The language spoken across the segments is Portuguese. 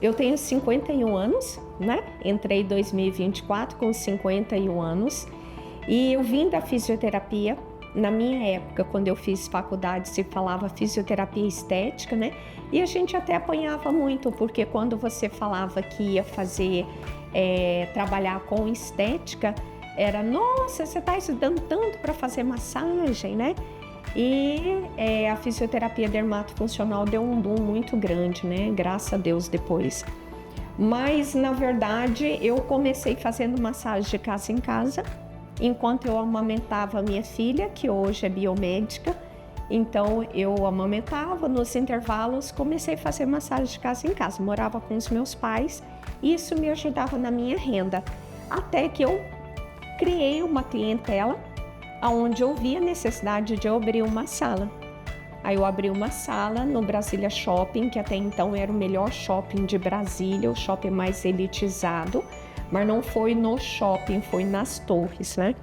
Eu tenho 51 anos, né? Entrei em 2024 com 51 anos e eu vim da fisioterapia. Na minha época, quando eu fiz faculdade, se falava fisioterapia estética, né? E a gente até apanhava muito, porque quando você falava que ia fazer, trabalhar com estética, era, nossa, você está estudando tanto para fazer massagem, né? E a fisioterapia dermatofuncional deu um boom muito grande, né? Graças a Deus depois. Mas, na verdade, eu comecei fazendo massagem de casa em casa, enquanto eu amamentava a minha filha, que hoje é biomédica. Então, eu amamentava, nos intervalos, comecei a fazer massagem de casa em casa. Morava com os meus pais e isso me ajudava na minha renda. Até que eu criei uma clientela onde eu vi a necessidade de eu abrir uma sala. Aí eu abri uma sala no Brasília Shopping, que até então era o melhor shopping de Brasília, o shopping mais elitizado, mas não foi no shopping, foi nas torres, né?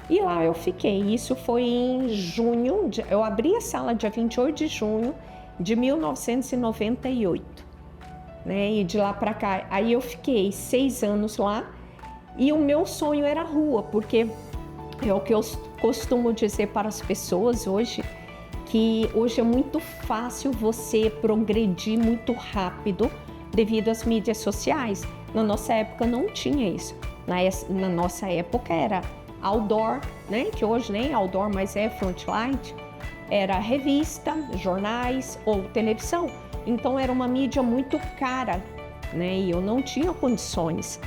E lá eu fiquei. Isso foi em junho, eu abri a sala dia 28 de junho de 1998, né? E de lá para cá, aí eu fiquei 6 anos lá e o meu sonho era a rua, porque é o que eu costumo dizer para as pessoas hoje, que hoje é muito fácil você progredir muito rápido devido às mídias sociais. Na nossa época não tinha isso. Na nossa época era outdoor, né? Que hoje nem outdoor, mas é frontlight. Era revista, jornais ou televisão. Então era uma mídia muito cara, né? E eu não tinha condições.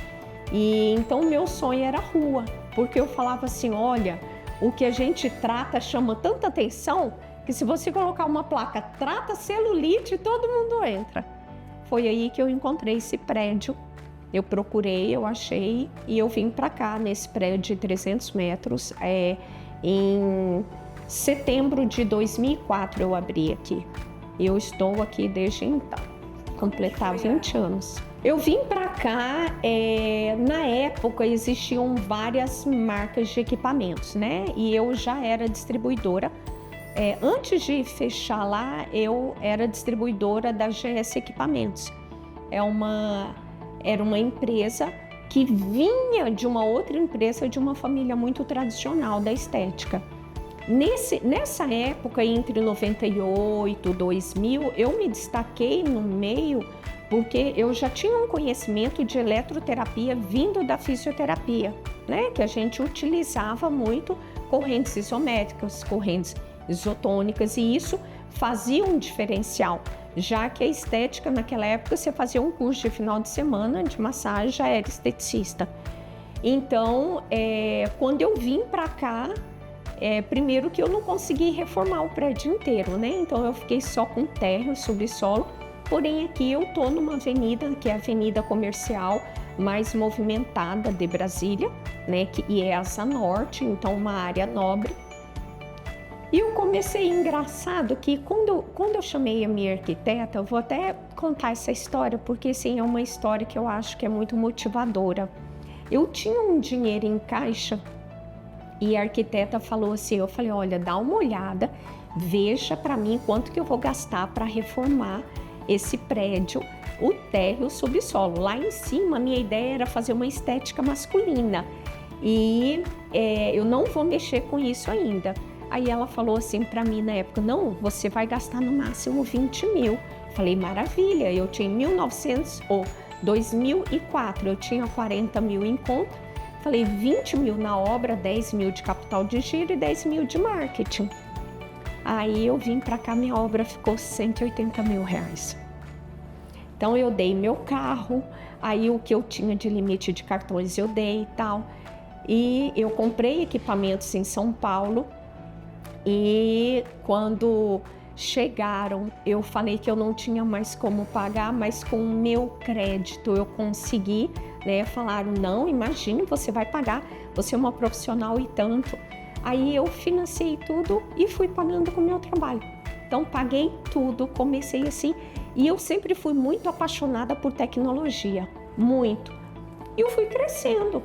E então meu sonho era a rua, porque eu falava assim, olha, o que a gente trata chama tanta atenção que se você colocar uma placa, trata celulite, todo mundo entra. Foi aí que eu encontrei esse prédio, eu procurei, eu achei e eu vim para cá nesse prédio de 300 metros. Em setembro de 2004 eu abri aqui. Eu estou aqui desde então, completar 20 anos. Eu vim para cá, na época existiam várias marcas de equipamentos, né? E eu já era distribuidora. Antes de fechar lá, eu era distribuidora da GS Equipamentos. Era uma empresa que vinha de uma outra empresa de uma família muito tradicional da estética. Nessa época, entre 98 e 2000, eu me destaquei no meio porque eu já tinha um conhecimento de eletroterapia vindo da fisioterapia, né? Que a gente utilizava muito correntes isométricas, correntes isotônicas, e isso fazia um diferencial, já que a estética naquela época você fazia um curso de final de semana de massagem, já era esteticista. Então, quando eu vim para cá, primeiro que eu não consegui reformar o prédio inteiro, né? Então eu fiquei só com térreo, subsolo. Porém, aqui eu estou numa avenida, que é a avenida comercial mais movimentada de Brasília, né? E é essa norte, então uma área nobre. E eu comecei, engraçado, que quando eu chamei a minha arquiteta, eu vou até contar essa história, porque assim, é uma história que eu acho que é muito motivadora. Eu tinha um dinheiro em caixa e a arquiteta falou assim, eu falei, olha, dá uma olhada, veja para mim quanto que eu vou gastar para reformar esse prédio, o térreo, o subsolo. Lá em cima, a minha ideia era fazer uma estética masculina e eu não vou mexer com isso ainda. Aí ela falou assim para mim na época, não, você vai gastar no máximo 20 mil. Falei, maravilha, eu tinha 2004, eu tinha 40 mil em conta. Falei, 20 mil na obra, 10 mil de capital de giro e 10 mil de marketing. Aí eu vim para cá, minha obra ficou 180 mil reais. Então eu dei meu carro, aí o que eu tinha de limite de cartões eu dei e tal. E eu comprei equipamentos em São Paulo. E quando chegaram, eu falei que eu não tinha mais como pagar, mas com o meu crédito eu consegui, né? Falaram, não, imagine, você vai pagar, você é uma profissional e tanto. Aí eu financei tudo e fui pagando com o meu trabalho. Então paguei tudo, comecei assim, e eu sempre fui muito apaixonada por tecnologia, muito. Eu fui crescendo,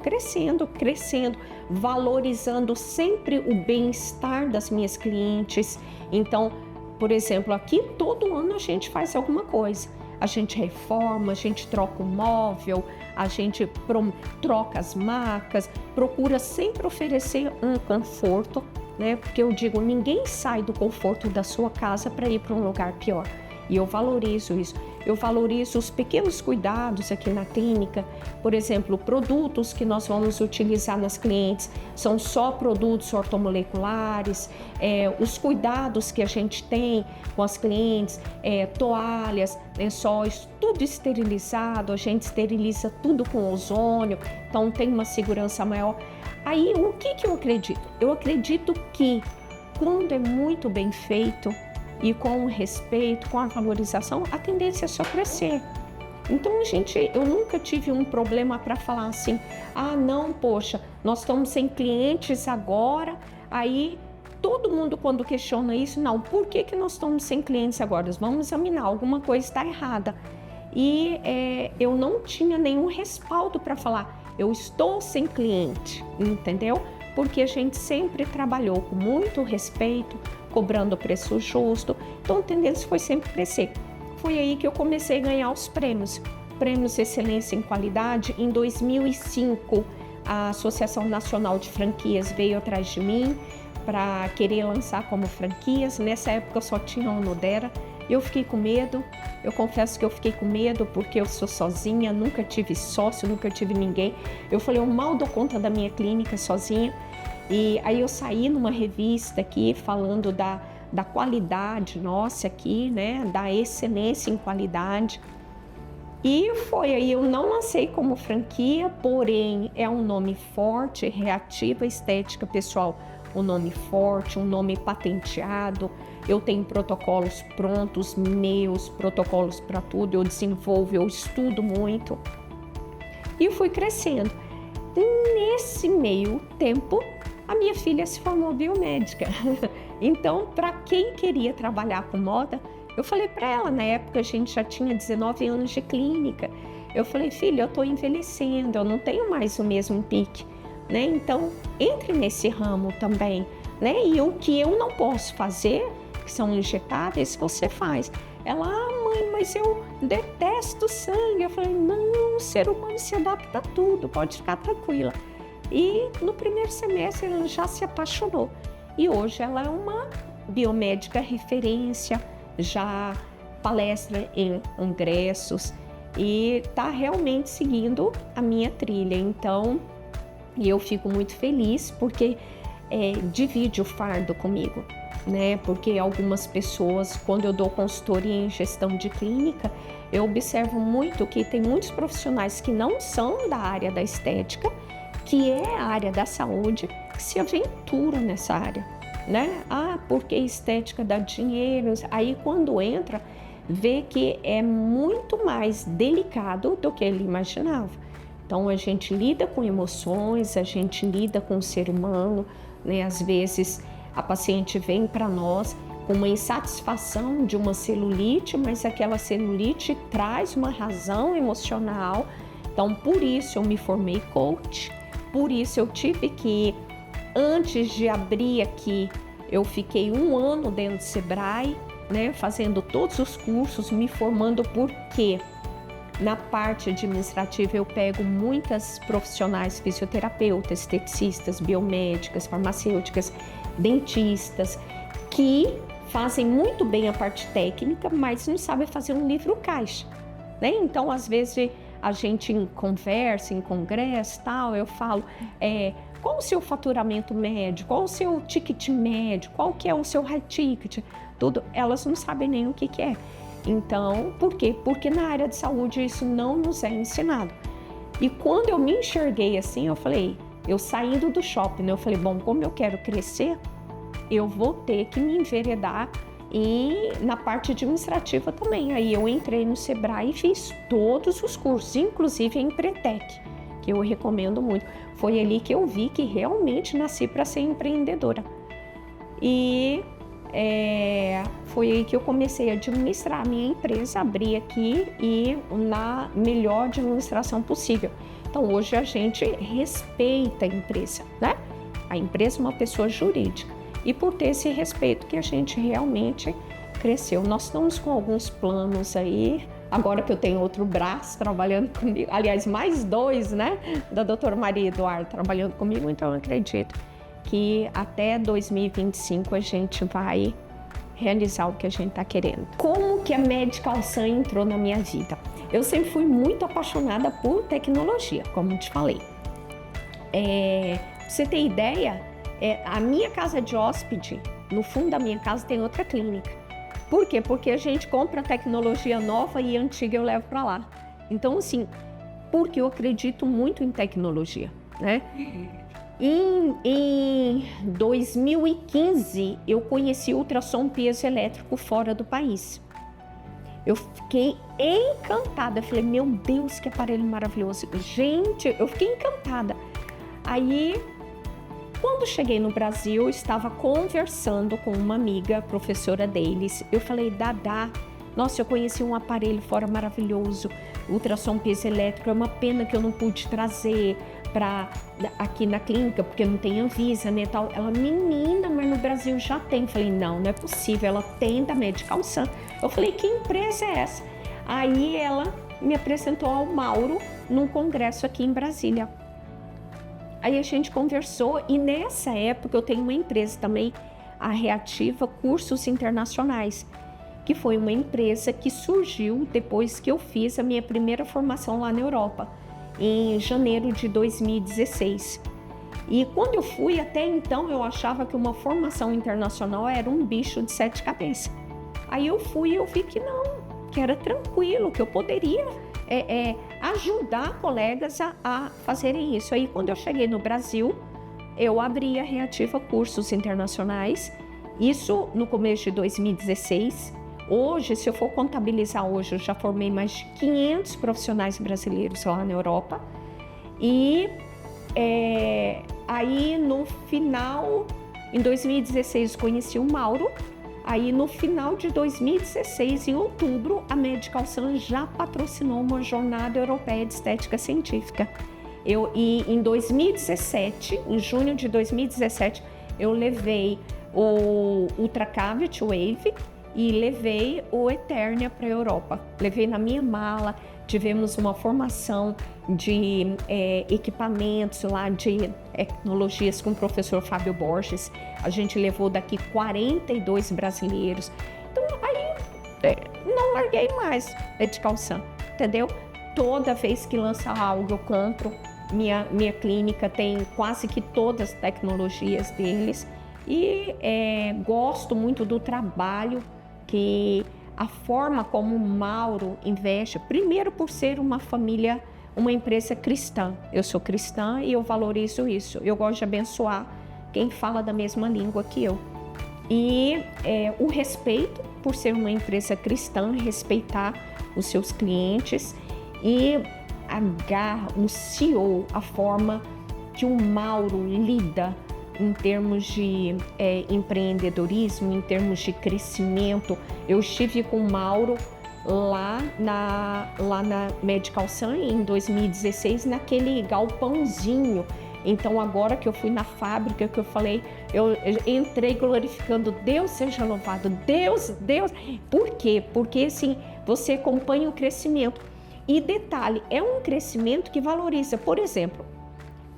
valorizando sempre o bem-estar das minhas clientes. Então, por exemplo, aqui todo ano a gente faz alguma coisa. A gente reforma, a gente troca o móvel, a gente troca as macas, procura sempre oferecer um conforto, né? Porque eu digo, ninguém sai do conforto da sua casa para ir para um lugar pior. E eu valorizo isso. Eu valorizo os pequenos cuidados aqui na clínica. Por exemplo, produtos que nós vamos utilizar nas clientes são só produtos ortomoleculares, os cuidados que a gente tem com as clientes, toalhas, lençóis, tudo esterilizado, a gente esteriliza tudo com ozônio, então tem uma segurança maior. Aí, o que eu acredito? Eu acredito que quando é muito bem feito, e com o respeito, com a valorização, a tendência é só crescer. Então, eu nunca tive um problema para falar assim, não, poxa, nós estamos sem clientes agora, aí todo mundo quando questiona isso, não, por que nós estamos sem clientes agora? Vamos examinar, alguma coisa está errada. E eu não tinha nenhum respaldo para falar, eu estou sem cliente, entendeu? Porque a gente sempre trabalhou com muito respeito, cobrando o preço justo, então a tendência foi sempre crescer. Foi aí que eu comecei a ganhar os prêmios Excelência em Qualidade. Em 2005, a Associação Nacional de Franquias veio atrás de mim para querer lançar como franquias. Nessa época só tinha a Onodera. Eu fiquei com medo, eu confesso que eu fiquei com medo porque eu sou sozinha, nunca tive sócio, nunca tive ninguém. Eu falei, eu mal dou conta da minha clínica sozinha. E aí eu saí numa revista aqui falando da qualidade nossa aqui, né, da excelência em qualidade. E foi aí, eu não lancei como franquia, porém é um nome forte, Reativa Estética, pessoal, um nome forte, um nome patenteado. Eu tenho protocolos prontos, meus protocolos para tudo, eu desenvolvo, eu estudo muito. E eu fui crescendo. E nesse meio tempo, a minha filha se formou biomédica. Então, para quem queria trabalhar com moda, eu falei para ela, na época a gente já tinha 19 anos de clínica. Eu falei, filha, eu estou envelhecendo, eu não tenho mais o mesmo pique, né? Então, entre nesse ramo também, né? E o que eu não posso fazer, que são injetáveis, você faz. Ela, mãe, mas eu detesto sangue. Eu falei, não, o ser humano se adapta a tudo, pode ficar tranquila. E no primeiro semestre ela já se apaixonou. E hoje ela é uma biomédica referência, já palestra em congressos e está realmente seguindo a minha trilha. Então, eu fico muito feliz porque divide o fardo comigo, né? Porque algumas pessoas, quando eu dou consultoria em gestão de clínica, eu observo muito que tem muitos profissionais que não são da área da estética, que é a área da saúde, que se aventuram nessa área, né? Porque estética dá dinheiro. Aí quando entra, vê que é muito mais delicado do que ele imaginava. Então a gente lida com emoções, a gente lida com o ser humano, né? Às vezes a paciente vem para nós com uma insatisfação de uma celulite, mas aquela celulite traz uma razão emocional. Então por isso eu me formei coach. Por isso eu tive que, antes de abrir aqui, eu fiquei 1 ano dentro do Sebrae, né, fazendo todos os cursos, me formando, porque na parte administrativa eu pego muitas profissionais, fisioterapeutas, esteticistas, biomédicas, farmacêuticas, dentistas, que fazem muito bem a parte técnica, mas não sabem fazer um livro caixa, né? Então, às vezes, a gente em conversa, em congresso, tal, eu falo, qual o seu faturamento médio, qual o seu ticket médio, qual que é o seu high ticket, tudo, elas não sabem nem o que é. Então, por quê? Porque na área de saúde isso não nos é ensinado. E quando eu me enxerguei assim, eu falei, eu saindo do shopping, eu falei, bom, como eu quero crescer, eu vou ter que me enveredar e na parte administrativa também. Aí eu entrei no Sebrae e fiz todos os cursos, inclusive a Empretec, que eu recomendo muito. Foi ali que eu vi que realmente nasci para ser empreendedora. E foi aí que eu comecei a administrar a minha empresa, abri aqui e na melhor administração possível. Então hoje a gente respeita a empresa, né? A empresa é uma pessoa jurídica e por ter esse respeito que a gente realmente cresceu. Nós estamos com alguns planos aí, agora que eu tenho outro braço trabalhando comigo, aliás, mais 2, né? Da doutora Maria Eduardo trabalhando comigo, então eu acredito que até 2025 a gente vai realizar o que a gente está querendo. Como que a Medical Sun entrou na minha vida? Eu sempre fui muito apaixonada por tecnologia, como eu te falei. Pra você ter ideia, a minha casa de hóspede, no fundo da minha casa tem outra clínica. Por quê? Porque a gente compra tecnologia nova e antiga eu levo para lá. Então, assim, porque eu acredito muito em tecnologia, né? Em 2015, eu conheci o ultrassom piezoelétrico fora do país. Eu fiquei encantada. Eu falei, meu Deus, que aparelho maravilhoso. Gente, eu fiquei encantada. Aí, quando cheguei no Brasil, eu estava conversando com uma amiga, professora deles. Eu falei, Dadá, nossa, eu conheci um aparelho fora maravilhoso, ultrassom piezoelétrico. É uma pena que eu não pude trazer para aqui na clínica, porque não tem Anvisa, né, tal. Ela, menina, mas no Brasil já tem. Eu falei, não é possível, ela tem da Medical Sun. Eu falei, que empresa é essa? Aí ela me apresentou ao Mauro num congresso aqui em Brasília. Aí a gente conversou e nessa época eu tenho uma empresa também, a Reativa Cursos Internacionais, que foi uma empresa que surgiu depois que eu fiz a minha primeira formação lá na Europa, em janeiro de 2016. E quando eu fui, até então, eu achava que uma formação internacional era um bicho de 7 cabeças. Aí eu fui e eu vi que não, que era tranquilo, que eu poderia ajudar colegas a fazerem isso. Aí quando eu cheguei no Brasil, eu abri a Reativa Cursos Internacionais, isso no começo de 2016. Hoje, se eu for contabilizar hoje, eu já formei mais de 500 profissionais brasileiros lá na Europa. E aí no final, em 2016, conheci o Mauro. Aí no final de 2016, em outubro, a Medical Sun já patrocinou uma jornada europeia de estética científica. E em 2017, em junho de 2017, eu levei o Ultracavity Wave e levei o Eternia para a Europa. Levei na minha mala, tivemos uma formação de equipamentos lá, de tecnologias com o professor Fábio Borges. A gente levou daqui 42 brasileiros. Então aí não larguei mais Medical Sun, entendeu? Toda vez que lança algo eu compro. Minha clínica tem quase que todas as tecnologias deles. E gosto muito do trabalho, que a forma como o Mauro investe, primeiro por ser uma família, uma empresa cristã. Eu sou cristã e eu valorizo isso. Eu gosto de abençoar quem fala da mesma língua que eu. E o respeito por ser uma empresa cristã, respeitar os seus clientes e a garra, o CEO, a forma que o Mauro lida em termos de empreendedorismo, em termos de crescimento. Eu estive com o Mauro lá na Medical Sun em 2016, naquele galpãozinho. Então agora que eu fui na fábrica, que eu falei, eu entrei glorificando, Deus seja louvado, Deus. Por quê? Porque assim, você acompanha o crescimento. E detalhe, é um crescimento que valoriza, por exemplo,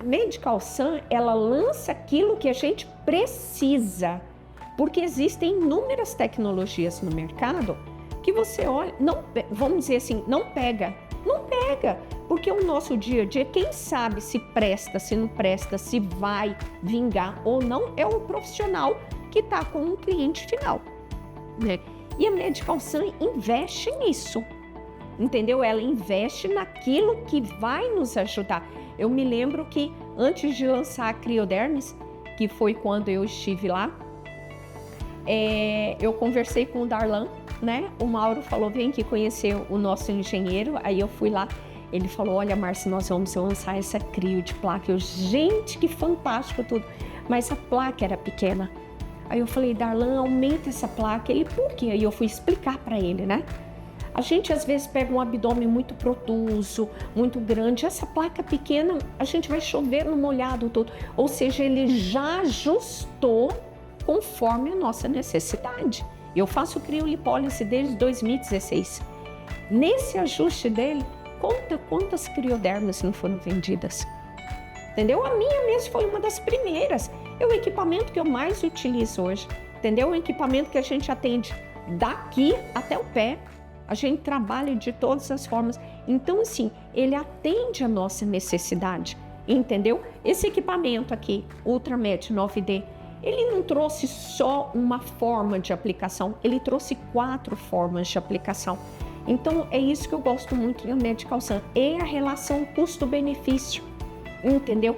a Medical Sun, ela lança aquilo que a gente precisa, porque existem inúmeras tecnologias no mercado que você olha, não, vamos dizer assim, não pega, porque o nosso dia a dia, quem sabe se presta, se não presta, se vai vingar ou não, é o profissional que está com um cliente final, né? E a Medical Sun investe nisso, entendeu? Ela investe naquilo que vai nos ajudar. Eu me lembro que antes de lançar a Criodermis, que foi quando eu estive lá, eu conversei com o Darlan, né? O Mauro falou, vem aqui conhecer o nosso engenheiro. Aí eu fui lá, ele falou, olha, Márcia, nós vamos lançar essa crio de placa. Eu, gente, que fantástico tudo. Mas a placa era pequena. Aí eu falei, Darlan, aumenta essa placa. Ele, por quê? Aí eu fui explicar para ele, né? A gente às vezes pega um abdômen muito protuso, muito grande. Essa placa pequena, a gente vai chover no molhado todo. Ou seja, ele já ajustou conforme a nossa necessidade. Eu faço criolipólise desde 2016. Nesse ajuste dele, conta quantas criodermas não foram vendidas. Entendeu? A minha mesmo foi uma das primeiras. É o equipamento que eu mais utilizo hoje. Entendeu? É um equipamento que a gente atende daqui até o pé. A gente trabalha de todas as formas. Então, assim, ele atende a nossa necessidade. Entendeu? Esse equipamento aqui, Ultramed 9D, ele não trouxe só uma forma de aplicação, ele trouxe 4 formas de aplicação. Então, é isso que eu gosto muito do Medical Sun, é a relação custo-benefício, entendeu?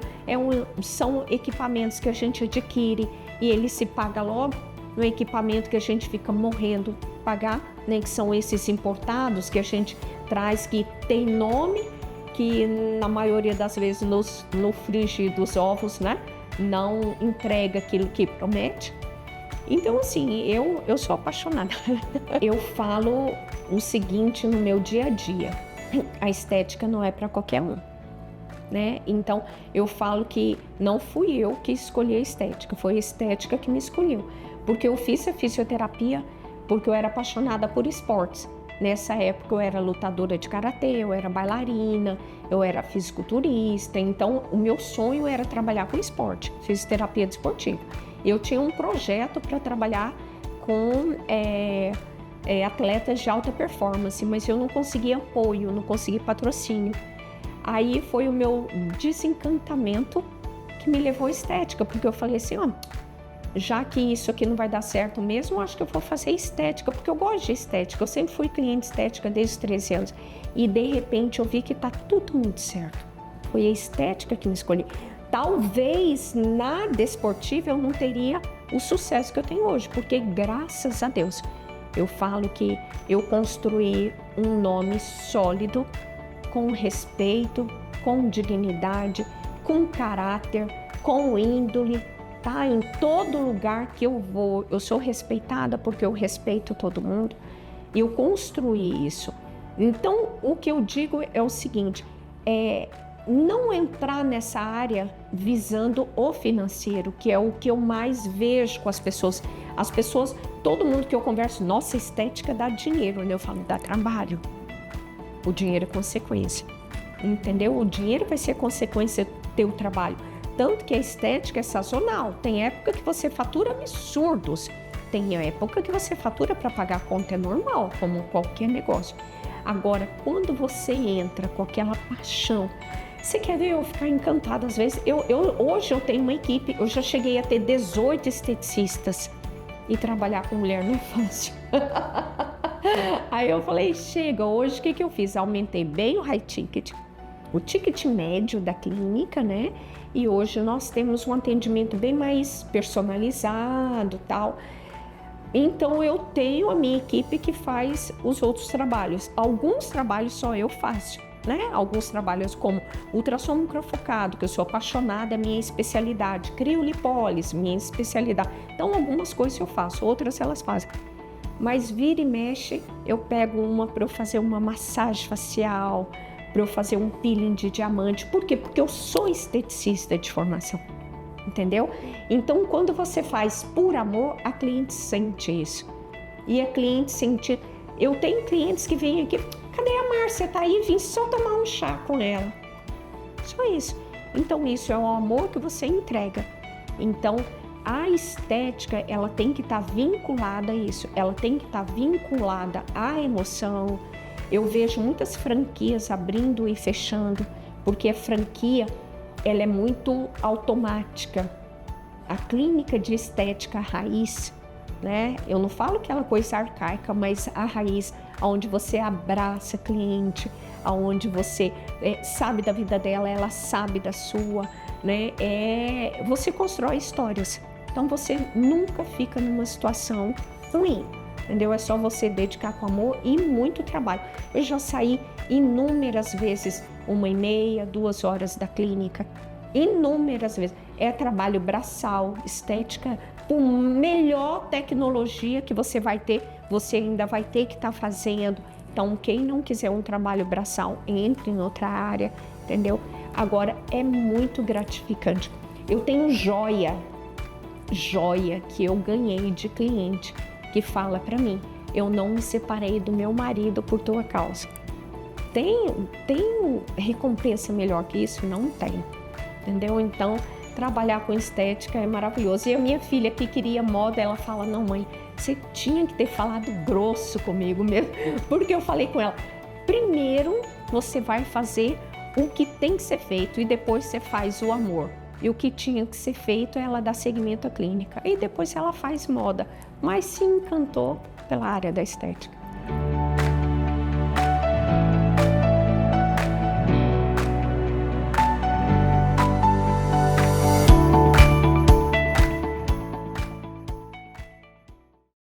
São equipamentos que a gente adquire e ele se paga logo, no equipamento que a gente fica morrendo pagar, né? Que são esses importados que a gente traz, que tem nome, que na maioria das vezes no frigir dos ovos, né? Não entrega aquilo que promete. Então, assim, eu sou apaixonada. Eu falo o seguinte no meu dia a dia: a estética não é para qualquer um, né? Então, eu falo que não fui eu que escolhi a estética, foi a estética que me escolheu. Porque eu fiz a fisioterapia porque eu era apaixonada por esportes. Nessa época eu era lutadora de karatê, eu era bailarina, eu era fisiculturista. Então o meu sonho era trabalhar com esporte, fisioterapia desportiva. Eu tinha um projeto para trabalhar com atletas de alta performance, mas eu não conseguia apoio, não conseguia patrocínio. Aí foi o meu desencantamento que me levou à estética, porque eu falei assim, ó, já que isso aqui não vai dar certo mesmo, eu acho que eu vou fazer estética, porque eu gosto de estética. Eu sempre fui cliente estética desde os 13 anos. E de repente eu vi que tá tudo muito certo. Foi a estética que me escolhi. Talvez na desportiva eu não teria o sucesso que eu tenho hoje, porque graças a Deus eu falo que eu construí um nome sólido, com respeito, com dignidade, com caráter, com índole. Tá? Em todo lugar que eu vou, eu sou respeitada porque eu respeito todo mundo. E eu construí isso. Então, o que eu digo é o seguinte, não entrar nessa área visando o financeiro, que é o que eu mais vejo com as pessoas. As pessoas, todo mundo que eu converso, nossa, estética dá dinheiro, né? Eu falo, dá trabalho. O dinheiro é consequência, entendeu? O dinheiro vai ser consequência do teu trabalho. Tanto que a estética é sazonal. Tem época que você fatura absurdos. Tem época que você fatura para pagar a conta, é normal, como qualquer negócio. Agora, quando você entra com aquela paixão, você quer ver eu ficar encantada às vezes? Hoje eu tenho uma equipe, eu já cheguei a ter 18 esteticistas e trabalhar com mulher não é fácil. Aí eu falei, chega, hoje o que eu fiz? Aumentei bem o high ticket, o ticket médio da clínica, né? E hoje nós temos um atendimento bem mais personalizado, tal. Então eu tenho a minha equipe que faz os outros trabalhos. Alguns trabalhos só eu faço, né? Alguns trabalhos como ultrassom microfocado, que eu sou apaixonada, é minha especialidade. Criolipólise, minha especialidade. Então algumas coisas eu faço, outras elas fazem. Mas vira e mexe, eu pego uma para eu fazer uma massagem facial, para eu fazer um peeling de diamante. Por quê? Porque eu sou esteticista de formação, entendeu? Então, quando você faz por amor, a cliente sente isso. E a cliente sente... Eu tenho clientes que vêm aqui, cadê a Márcia? Tá aí, vim só tomar um chá com ela. Só isso. Então, isso é o amor que você entrega. Então, a estética, ela tem que estar vinculada a isso. Ela tem que estar vinculada à emoção. Eu vejo muitas franquias abrindo e fechando, porque a franquia, ela é muito automática. A clínica de estética raiz, né? Eu não falo aquela coisa arcaica, mas a raiz, onde você abraça a cliente, onde você sabe da vida dela, ela sabe da sua, né? Você constrói histórias. Então você nunca fica numa situação ruim, entendeu? É só você dedicar com amor e muito trabalho. Eu já saí inúmeras vezes, 1h30, 2 horas da clínica, inúmeras vezes. É trabalho braçal, estética, com melhor tecnologia que você vai ter, você ainda vai ter que estar fazendo. Então, quem não quiser um trabalho braçal, entre em outra área, entendeu? Agora, é muito gratificante. Eu tenho joia que eu ganhei de cliente, que fala para mim, eu não me separei do meu marido por tua causa. Tem recompensa melhor que isso? Não tem, entendeu? Então, trabalhar com estética é maravilhoso. E a minha filha que queria moda, ela fala, não mãe, você tinha que ter falado grosso comigo mesmo, porque eu falei com ela, primeiro você vai fazer o que tem que ser feito e depois você faz o amor. E o que tinha que ser feito é ela dar seguimento à clínica. E depois ela faz moda, mas se encantou pela área da estética.